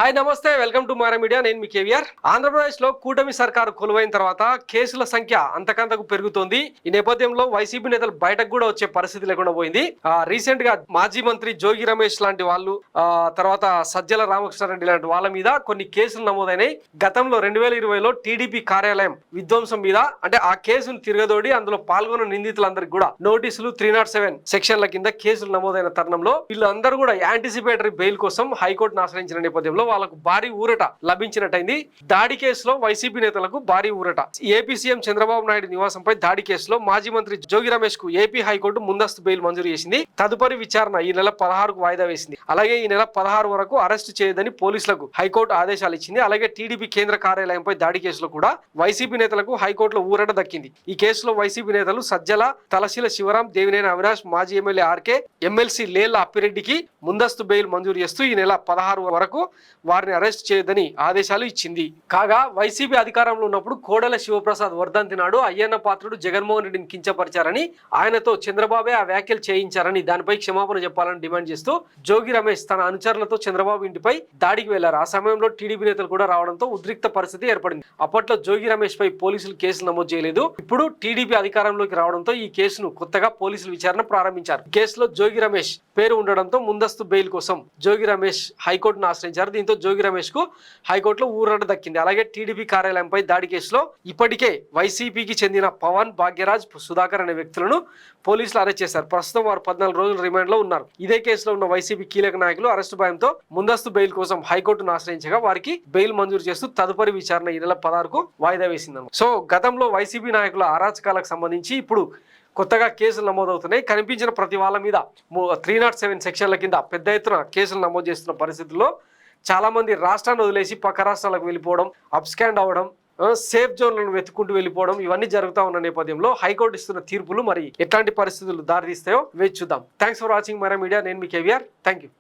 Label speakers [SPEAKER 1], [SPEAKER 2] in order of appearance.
[SPEAKER 1] Hi నమస్తే, welcome to మారా మీడియా. నేను మీ కేవీఆర్. ఆంధ్రప్రదేశ్ లో కూటమి సర్కారు కొలువైన తర్వాత కేసుల సంఖ్య అంతకంతకు పెరుగుతోంది. ఈ నేపథ్యంలో వైసీపీ నేతలు బయటకు కూడా వచ్చే పరిస్థితి లేకుండా పోయింది. రీసెంట్ గా మాజీ మంత్రి జోగి రమేష్ లాంటి వాళ్ళు, తర్వాత సజ్జల రామకృష్ణారెడ్డి లాంటి వాళ్ళ మీద కొన్ని కేసులు నమోదైనాయి. గతంలో 2020లో టీడీపీ కార్యాలయం విధ్వంసం మీద, అంటే ఆ కేసును తిరగదోడి అందులో పాల్గొన్న నిందితులందరికీ కూడా నోటీసులు 307 సెక్షన్ల కింద కేసులు నమోదైన తరుణంలో వీళ్ళందరూ కూడా యాంటిసిపేటరీ బెయిల్ కోసం హైకోర్టును ఆశ్రయించిన నేపథ్యంలో వాళ్ళకు భారీ ఊరట లభించినట్టయింది. దాడి కేసులో వైసీపీ నేతలకు భారీ ఊరట. ఏపీ సీఎం చంద్రబాబు నాయుడు నివాసంపై దాడి కేసులో మాజీ మంత్రి జోగి రమేష్ కు ఏపీ హైకోర్టు ముందస్తు బెయిల్ మంజూరు చేసింది. తదుపరి విచారణ ఈ నెల 16కు వాయిదా వేసింది. అలాగే ఈ నెల 16 వరకు అరెస్టు చేయదని పోలీసులకు హైకోర్టు ఆదేశాలు ఇచ్చింది. అలాగే టీడీపీ కేంద్ర కార్యాలయంపై దాడి కేసులో కూడా వైసీపీ నేతలకు హైకోర్టులో ఊరట దక్కింది. ఈ కేసులో వైసీపీ నేతలు సజ్జల, తలశీల శివరాం, దేవినేని అవినాష్, మాజీ ఎమ్మెల్యే ఆర్కే, ఎమ్మెల్సీ లేళ్ల అప్పిరెడ్డికి ముందస్తు బెయిల్ మంజూరు చేస్తూ ఈ నెల 16 వరకు వారిని అరెస్ట్ చేయదని ఆదేశాలు ఇచ్చింది. కాగా వైసీపీ అధికారంలో ఉన్నప్పుడు కోడెల శివప్రసాద్ వర్ధంతి నాడు అయ్యన్న పాత్రుడు జగన్మోహన్ రెడ్డిని కించపరిచారని, ఆయనతో చంద్రబాబే ఆ వ్యాఖ్యలు చేయించారని, దానిపై క్షమాపణ చెప్పాలని డిమాండ్ చేస్తూ జోగి రమేష్ తన అనుచరులతో చంద్రబాబు ఇంటిపై దాడికి వెళ్లారు. ఆ సమయంలో టీడీపీ నేతలు కూడా రావడంతో ఉద్రిక్త పరిస్థితి ఏర్పడింది. అప్పట్లో జోగి రమేష్ పై పోలీసులు కేసులు నమోదు చేయలేదు. ఇప్పుడు టీడీపీ అధికారంలోకి రావడంతో ఈ కేసును కొత్తగా పోలీసులు విచారణ ప్రారంభించారు. కేసులో జోగి రమేష్ పేరు ఉండడంతో ముందస్తు బెయిల్ కోసం జోగి రమేష్ హైకోర్టును ఆశ్రయించారు. దీంతో జోగి రమేష్ కు హైకోర్టులో ఊరట దక్కింది. అలాగే టీడీపీ కార్యాలయంపై దాడి కేసులో ఇప్పటికే వైసీపీకి చెందిన పవన్, భాగ్యరాజ్, సుధాకర్ అనే వ్యక్తులను పోలీసులు అరెస్ట్ చేశారు. ప్రస్తుతం వారు 14 రోజుల రిమాండ్ లో ఉన్నారు. ఇదే కేసులో ఉన్న వైసీపీ కీలక నాయకులు అరెస్టు భయంతో ముందస్తు బెయిల్ కోసం హైకోర్టును ఆశ్రయించగా వారికి బెయిల్ మంజూరు చేస్తూ తదుపరి విచారణ ఈ నెల 16కు వాయిదా వేసింది. సో గతంలో వైసీపీ నాయకుల అరాచకాలకు సంబంధించి ఇప్పుడు కొత్తగా కేసులు నమోదవుతున్నాయి. కనిపించిన ప్రతి వాళ్ళ మీద 307 సెక్షన్ల కింద పెద్ద ఎత్తున కేసులు నమోదు చేస్తున్న పరిస్థితుల్లో చాలా మంది రాష్ట్రాన్ని వదిలేసి పక్క రాష్ట్రాలకు వెళ్ళిపోవడం, అప్స్కాండ్ అవ్వడం, సేఫ్ జోన్లను వెతుక్కుంటూ వెళ్ళిపోవడం ఇవన్నీ జరుగుతూ ఉన్న నేపథ్యంలో హైకోర్టు ఇస్తున్న తీర్పులు మరి ఎట్లాంటి పరిస్థితులు దారితీస్తాయో వేచి చూద్దాం. థ్యాంక్స్ ఫర్ వాచింగ్ మారా మీడియా. నేను మీ కేవీఆర్. Thank you.